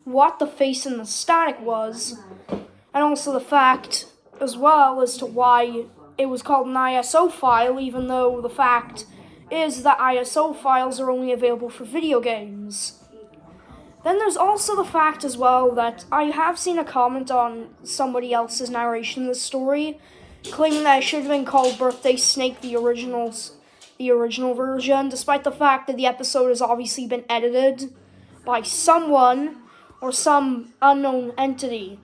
what the face in the static was, and also the fact as well as to why it was called an ISO file, even though the fact is that ISO files are only available for video games. Then there's also the fact as well that I have seen a comment on somebody else's narration of the story, claiming that it should have been called Birthday Snake, the original version, despite the fact that the episode has obviously been edited by someone or some unknown entity.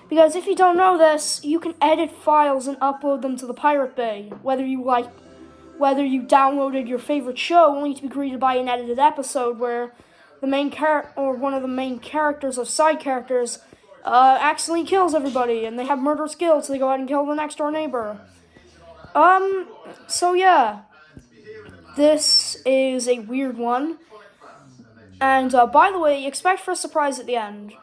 Because if you don't know this, you can edit files and upload them to the Pirate Bay, whether you downloaded your favorite show only to be greeted by an edited episode where the main or one of the main characters or side characters accidentally kills everybody and they have murderous guilt, so they go ahead and kill the next door neighbor. So yeah, this is a weird one. And by the way, expect for a surprise at the end.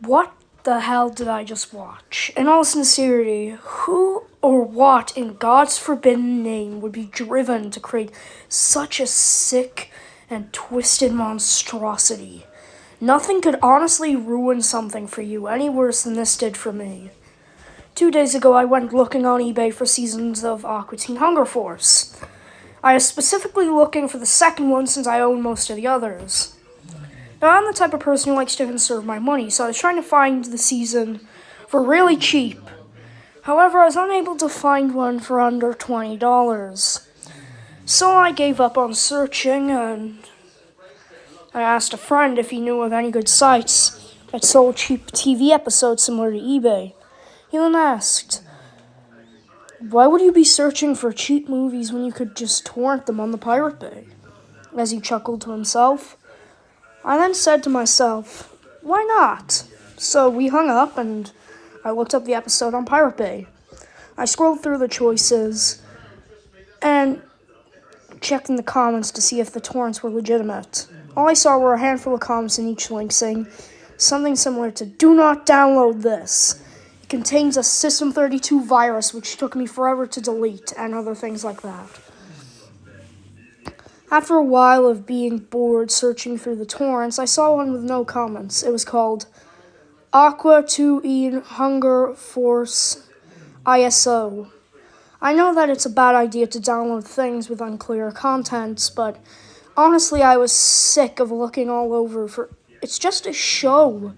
What the hell did I just watch? In all sincerity, who or what in God's forbidden name would be driven to create such a sick and twisted monstrosity? Nothing could honestly ruin something for you any worse than this did for me. 2 days ago, I went looking on eBay for seasons of Aqua Teen Hunger Force. I was specifically looking for the second one since I own most of the others. Now, I'm the type of person who likes to conserve my money, so I was trying to find the season for really cheap. However, I was unable to find one for under $20. So I gave up on searching, and I asked a friend if he knew of any good sites that sold cheap TV episodes similar to eBay. He then asked, "Why would you be searching for cheap movies when you could just torrent them on the Pirate Bay?" As he chuckled to himself. I then said to myself, why not? So we hung up and I looked up the episode on Pirate Bay. I scrolled through the choices and checked in the comments to see if the torrents were legitimate. All I saw were a handful of comments in each link saying something similar to, "Do not download this. It contains a System32 virus which took me forever to delete," and other things like that. After a while of being bored searching through the torrents, I saw one with no comments. It was called Aqua Teen Hunger Force ISO. I know that it's a bad idea to download things with unclear contents, but honestly, I was sick of looking all over for... It's just a show.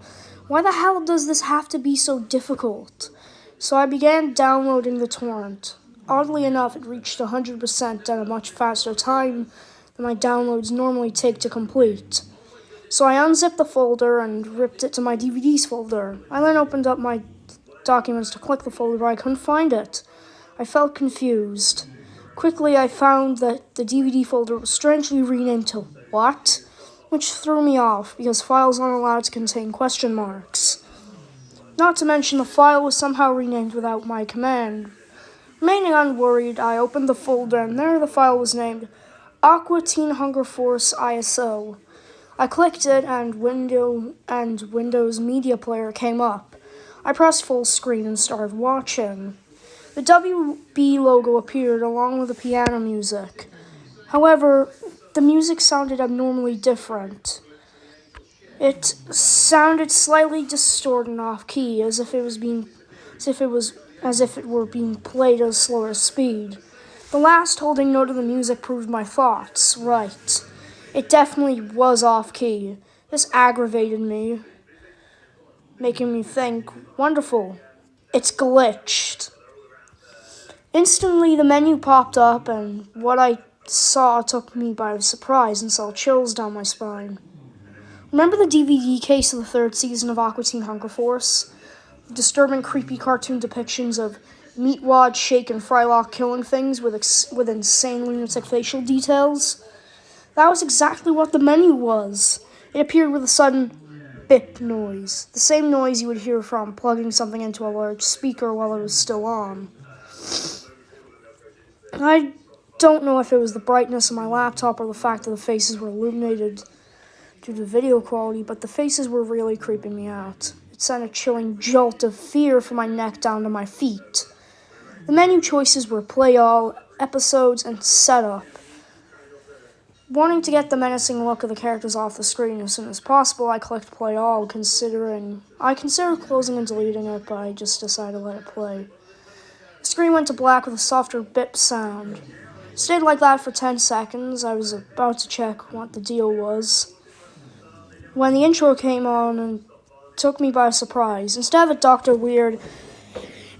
Why the hell does this have to be so difficult? So I began downloading the torrent. Oddly enough, it reached 100% at a much faster time than my downloads normally take to complete. So I unzipped the folder and ripped it to my DVDs folder. I then opened up my documents to click the folder, but I couldn't find it. I felt confused. Quickly, I found that the DVD folder was strangely renamed to What? Which threw me off, because files aren't allowed to contain question marks. Not to mention, the file was somehow renamed without my command. Remaining unworried, I opened the folder, and there the file was named Aqua Teen Hunger Force ISO. I clicked it, and Windows Media Player came up. I pressed full screen and started watching. The WB logo appeared along with the piano music. However, the music sounded abnormally different. It sounded slightly distorted and off-key, as if it were being played at a slower speed. The last holding note of the music proved my thoughts right. It definitely was off-key. This aggravated me, making me think, wonderful, it's glitched. Instantly, the menu popped up, and what I saw took me by surprise and sent chills down my spine. Remember the DVD case of the third season of Aqua Teen Hunger Force? The disturbing, creepy cartoon depictions of Meatwad, Shake, and Frylock killing things with insane lunatic facial details? That was exactly what the menu was. It appeared with a sudden bip noise, the same noise you would hear from plugging something into a large speaker while it was still on. I don't know if it was the brightness of my laptop or the fact that the faces were illuminated due to video quality, but the faces were really creeping me out. It sent a chilling jolt of fear from my neck down to my feet. The menu choices were Play All, Episodes, and Setup. Wanting to get the menacing look of the characters off the screen as soon as possible, I clicked play all, I considered closing and deleting it, but I just decided to let it play. The screen went to black with a softer bip sound. It stayed like that for 10 seconds. I was about to check what the deal was when the intro came on and took me by surprise. Instead of a Dr. Weird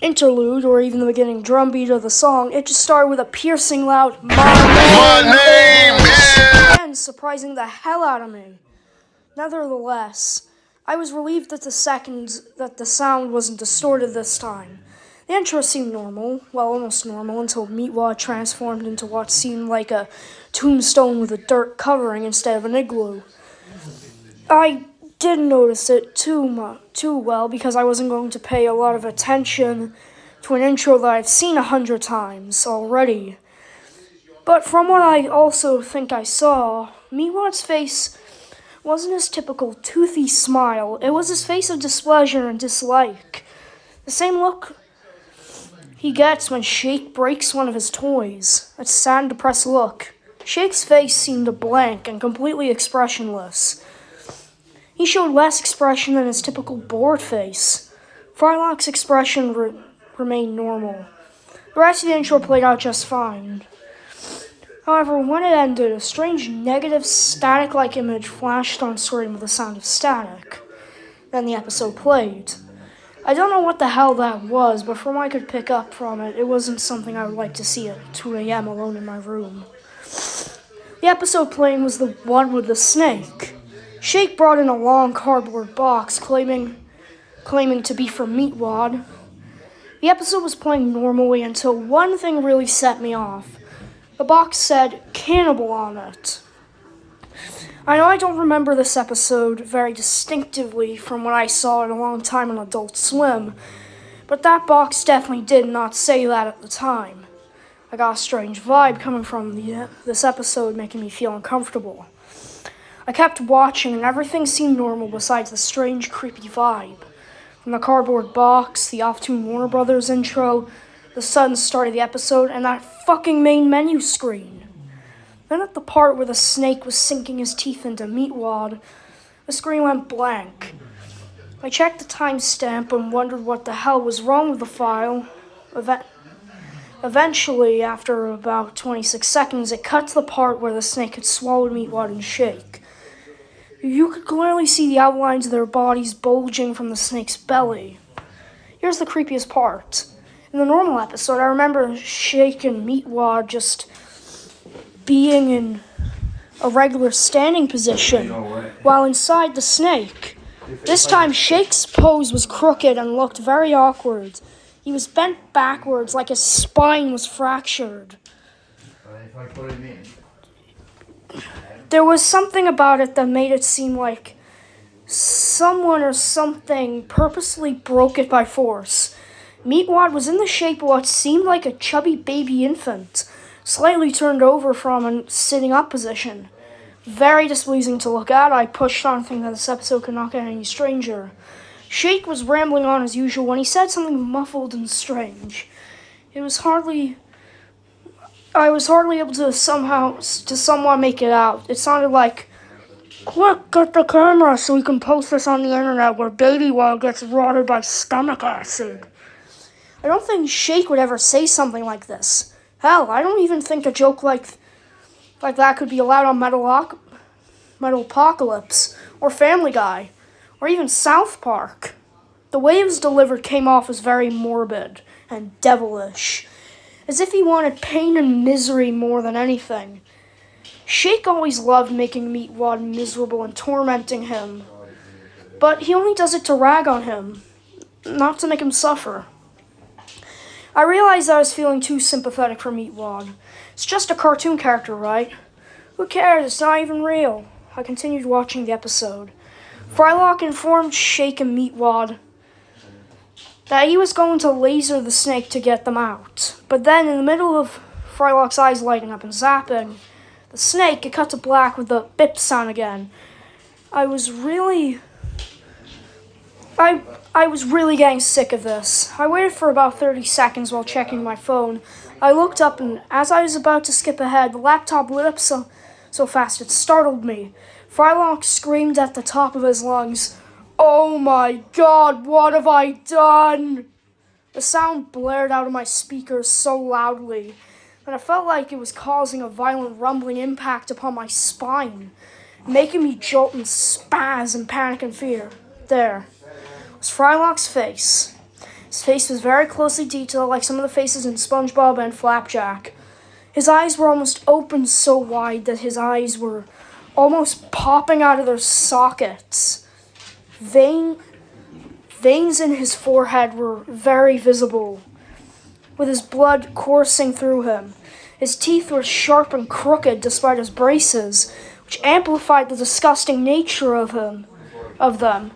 interlude or even the beginning drum beat of the song, it just started with a piercing loud "My name is," and surprising the hell out of me. Nevertheless, I was relieved that the sound wasn't distorted this time. The intro seemed normal, well, almost normal, until Meatwad transformed into what seemed like a tombstone with a dirt covering instead of an igloo. I didn't notice it too well because I wasn't going to pay a lot of attention to an intro that I've seen 100 times already. But from what I also think I saw, Meatwad's face wasn't his typical toothy smile. It was his face of displeasure and dislike. The same look he gets when Shake breaks one of his toys. A sad and depressed look. Shake's face seemed a blank and completely expressionless. He showed less expression than his typical bored face. Frylock's expression remained normal. The rest of the intro played out just fine. However, when it ended, a strange negative static-like image flashed on screen with the sound of static. Then the episode played. I don't know what the hell that was, but from what I could pick up from it, it wasn't something I would like to see at 2 a.m. alone in my room. The episode playing was the one with the snake. Shake brought in a long cardboard box, claiming to be from Meatwad. The episode was playing normally until one thing really set me off. The box said "Cannibal" on it. I know I don't remember this episode very distinctively from when I saw it a long time on Adult Swim, but that box definitely did not say that at the time. I got a strange vibe coming from this episode, making me feel uncomfortable. I kept watching and everything seemed normal besides the strange, creepy vibe. From the cardboard box, the off-tune Warner Brothers intro, the sudden start of the episode, and that fucking main menu screen. Then at the part where the snake was sinking his teeth into Meatwad, the screen went blank. I checked the timestamp and wondered what the hell was wrong with the file. Eventually, after about 26 seconds, it cut to the part where the snake had swallowed Meatwad and Shake. You could clearly see the outlines of their bodies bulging from the snake's belly. Here's the creepiest part. In the normal episode, I remember Shake and Meatwad just being in a regular standing position while inside the snake. This time, Shake's pose was crooked and looked very awkward. He was bent backwards like his spine was fractured. There was something about it that made it seem like someone or something purposely broke it by force. Meatwad was in the shape of what seemed like a chubby baby infant, slightly turned over from a sitting up position. Very displeasing to look at. I pushed on thinking that this episode could not get any stranger. Shake was rambling on as usual when he said something muffled and strange. I was hardly able to somewhat make it out. It sounded like, "Quick, get the camera so we can post this on the internet where Baby Wild gets rotted by stomach acid." I don't think Shake would ever say something like this. Hell, I don't even think a joke like that could be allowed on Metalopocalypse, or Family Guy, or even South Park. The way it was delivered came off as very morbid and devilish, as if he wanted pain and misery more than anything. Shake always loved making Meatwad miserable and tormenting him, but he only does it to rag on him, not to make him suffer. I realized I was feeling too sympathetic for Meatwad. It's just a cartoon character, right? Who cares? It's not even real. I continued watching the episode. Frylock informed Shake and Meatwad that he was going to laser the snake to get them out. But then, in the middle of Frylock's eyes lighting up and zapping the snake, it cut to black with the bip sound again. I was really getting sick of this. I waited for about 30 seconds while checking my phone. I looked up, and as I was about to skip ahead, the laptop lit up so fast it startled me. Frylock screamed at the top of his lungs, "Oh my God, what have I done?" The sound blared out of my speakers so loudly that I felt like it was causing a violent rumbling impact upon my spine, making me jolt and spaz in panic and fear. There was Frylock's face. His face was very closely detailed, like some of the faces in SpongeBob and Flapjack. His eyes were almost open so wide that his eyes were almost popping out of their sockets. Veins in his forehead were very visible, with his blood coursing through him. His teeth were sharp and crooked despite his braces, which amplified the disgusting nature of them.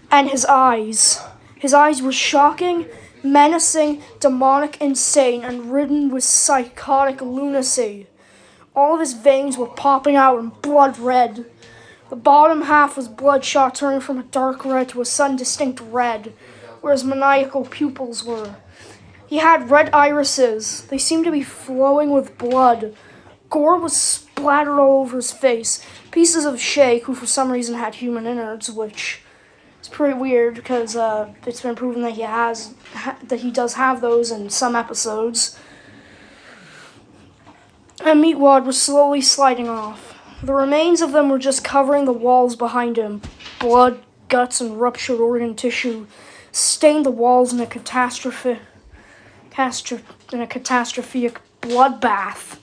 And his eyes. His eyes were shocking, menacing, demonic, insane, and ridden with psychotic lunacy. All of his veins were popping out and blood red. The bottom half was bloodshot, turning from a dark red to a sun-distinct red, where his maniacal pupils were. He had red irises. They seemed to be flowing with blood. Gore was splattered all over his face. Pieces of Shake, who for some reason had human innards, which is pretty weird because it's been proven that he does have those in some episodes. And Meatwad was slowly sliding off. The remains of them were just covering the walls behind him. Blood, guts, and ruptured organ tissue stained the walls in a catastrophic bloodbath.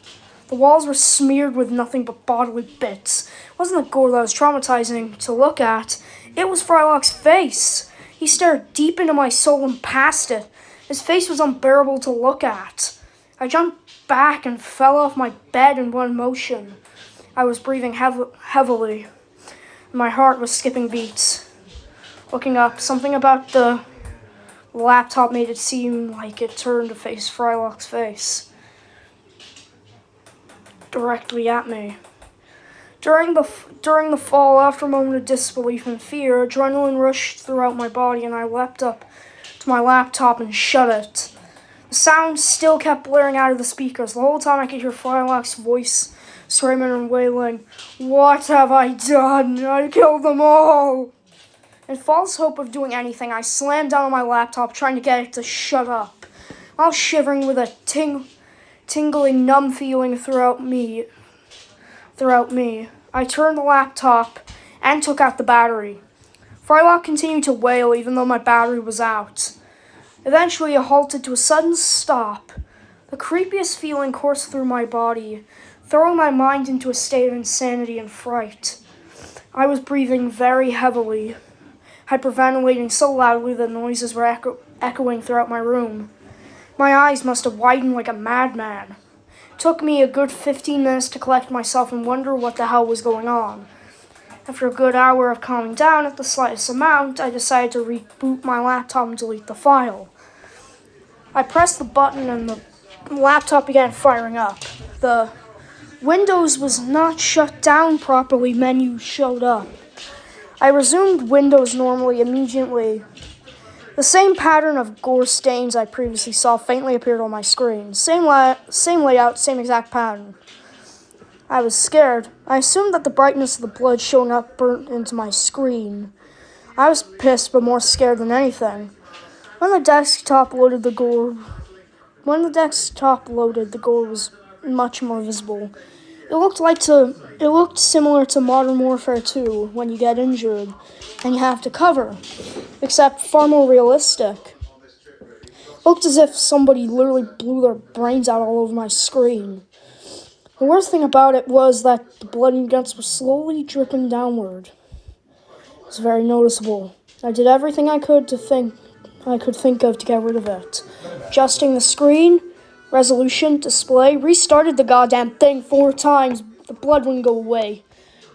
The walls were smeared with nothing but bodily bits. It wasn't the gore that was traumatizing to look at. It was Frylock's face. He stared deep into my soul and past it. His face was unbearable to look at. I jumped back and fell off my bed in one motion. I was breathing heavily. My heart was skipping beats. Looking up, something about the laptop made it seem like it turned to face Frylock's face directly at me. During the fall, after a moment of disbelief and fear, adrenaline rushed throughout my body, and I leapt up to my laptop and shut it. The sound still kept blaring out of the speakers. The whole time I could hear Frylock's voice screaming and wailing, "What have I done? I killed them all!" In false hope of doing anything, I slammed down on my laptop, trying to get it to shut up. While shivering with a tingling, numb feeling throughout me, I turned the laptop and took out the battery. Frylock continued to wail even though my battery was out. Eventually, it halted to a sudden stop. The creepiest feeling coursed through my body, throwing my mind into a state of insanity and fright. I was breathing very heavily, hyperventilating so loudly that noises were echoing throughout my room. My eyes must have widened like a madman. It took me a good 15 minutes to collect myself and wonder what the hell was going on. After a good hour of calming down at the slightest amount, I decided to reboot my laptop and delete the file. I pressed the button and the laptop began firing up. The Windows was not shut down properly menu showed up. I resumed Windows normally immediately. The same pattern of gore stains I previously saw faintly appeared on my screen. Same layout, same exact pattern. I was scared. I assumed that the brightness of the blood showing up burnt into my screen. I was pissed but more scared than anything. When the desktop loaded, the gore was much more visible. It looked similar to Modern Warfare 2 when you get injured and you have to cover, except far more realistic. It looked as if somebody literally blew their brains out all over my screen. The worst thing about it was that the blood and guts were slowly dripping downward. It was very noticeable. I did everything I could think of to get rid of it. Adjusting the screen, resolution, display, restarted the goddamn thing 4 times. The blood wouldn't go away.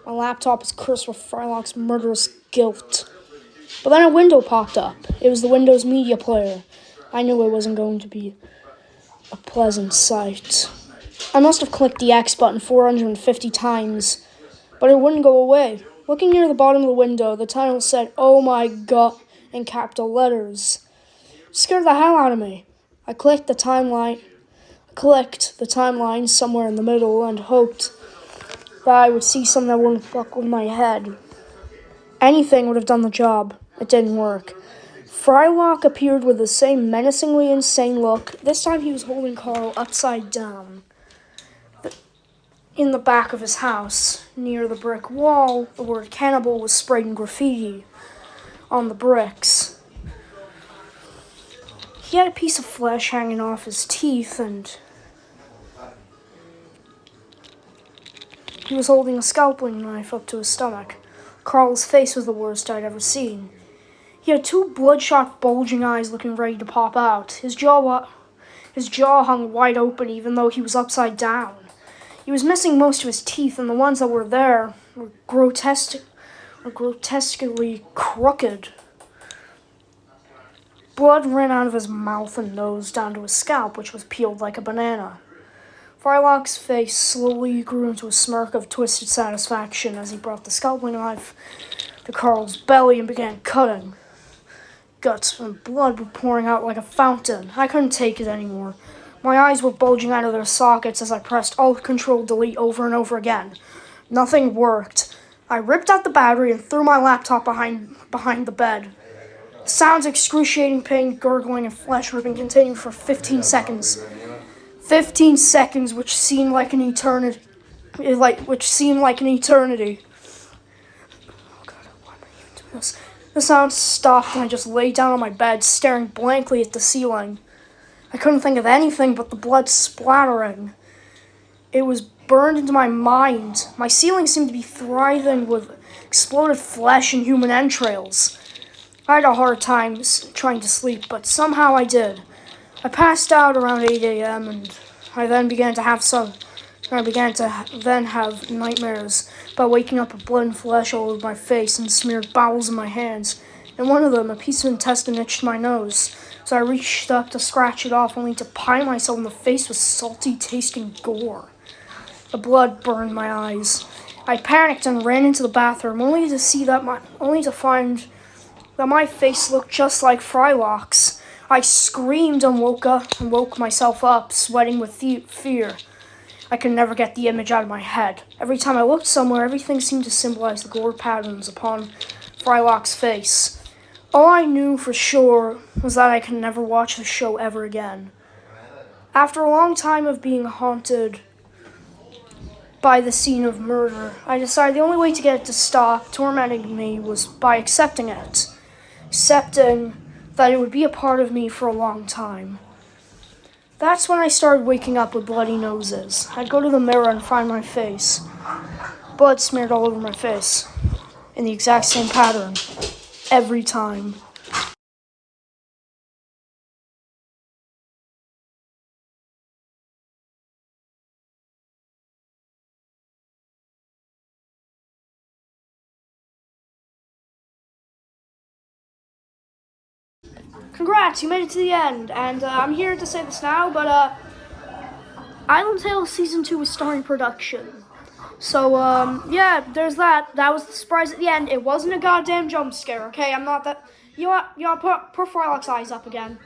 My laptop is cursed with Frylock's murderous guilt. But then a window popped up. It was the Windows Media Player. I knew it wasn't going to be a pleasant sight. I must have clicked the X button 450 times, but it wouldn't go away. Looking near the bottom of the window, the title said, "Oh my God," in capital letters. It scared the hell out of me. I clicked the timeline somewhere in the middle and hoped that I would see something that wouldn't fuck with my head. Anything would have done the job. It didn't work. Frylock appeared with the same menacingly insane look. This time he was holding Carl upside down. In the back of his house, near the brick wall, the word cannibal was sprayed in graffiti on the bricks. He had a piece of flesh hanging off his teeth, and he was holding a scalpel knife up to his stomach. Carl's face was the worst I'd ever seen. He had two bloodshot, bulging eyes looking ready to pop out. His jaw hung wide open even though he was upside down. He was missing most of his teeth, and the ones that were there were grotesquely crooked. Blood ran out of his mouth and nose down to his scalp, which was peeled like a banana. Frylock's face slowly grew into a smirk of twisted satisfaction as he brought the scalpel knife to Carl's belly and began cutting. Guts and blood were pouring out like a fountain. I couldn't take it anymore. My eyes were bulging out of their sockets as I pressed Alt-Control-Delete over and over again. Nothing worked. I ripped out the battery and threw my laptop behind the bed. Sounds, excruciating pain, gurgling, and flesh ripping continued for 15 seconds. 15 seconds, which seemed like an eternity. Oh God, why am I even doing this? The sound stopped and I just lay down on my bed, staring blankly at the ceiling. I couldn't think of anything but the blood splattering. It was burned into my mind. My ceiling seemed to be thriving with exploded flesh and human entrails. I had a hard time trying to sleep, but somehow I did. I passed out around 8 a.m. and I then began to have nightmares about waking up with blood and flesh all over my face and smeared bowels in my hands. In one of them, a piece of intestine itched my nose, so I reached up to scratch it off, only to pie myself in the face with salty-tasting gore. The blood burned my eyes. I panicked and ran into the bathroom, only to find that my face looked just like Frylock's. I screamed and woke myself up, sweating with fear. I could never get the image out of my head. Every time I looked somewhere, everything seemed to symbolize the gore patterns upon Frylock's face. All I knew for sure was that I could never watch the show ever again. After a long time of being haunted by the scene of murder, I decided the only way to get it to stop tormenting me was by accepting it. Accepting that it would be a part of me for a long time. That's when I started waking up with bloody noses. I'd go to the mirror and find my face. Blood smeared all over my face, in the exact same pattern, every time. Congrats, you made it to the end, and I'm here to say this now, but Island Tales Season 2 is starting production. So, yeah, there's that. That was the surprise at the end. It wasn't a goddamn jump scare, okay? I'm not that... You know what? Put Frylock's eyes up again.